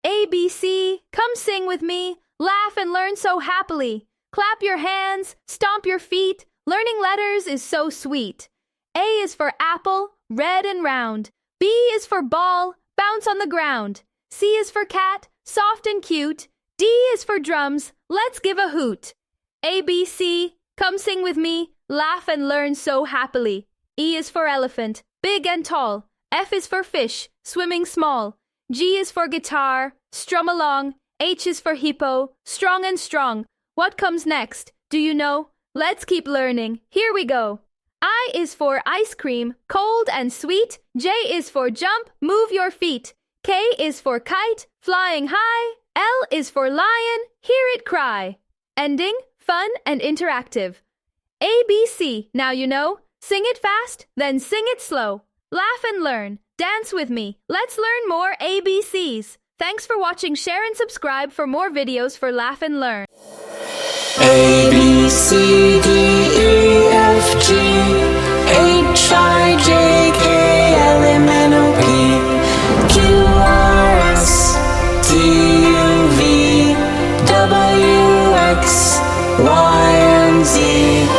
A, B, C, come sing with me, laugh and learn so happily. Clap your hands, stomp your feet, learning letters is so sweet. A is for apple, red and round. B is for ball, bounce on the ground. C is for cat, soft and cute. D is for drums, let's give a hoot. A, B, C, come sing with me, laugh and learn so happily. E is for elephant, big and tall. F is for fish, swimming small. G is for guitar, strum along. H is for hippo, strong and strong. What comes next? Do you know? Let's keep learning. Here we go. I is for ice cream, cold and sweet. J is for jump, move your feet. K is for kite, flying high. L is for lion, hear it cry. Ending, fun and interactive. A, B, C, now you know. Sing it fast, then sing it slow. Laugh and learn. Dance with me. Let's learn more ABCs. Thanks for watching. Share and subscribe for more videos for Laugh and Learn. A, B, C, D, E, F, G, H, I, J, K, L, M, N, O, P, Q, R, S, T, U, V, W, X, Y.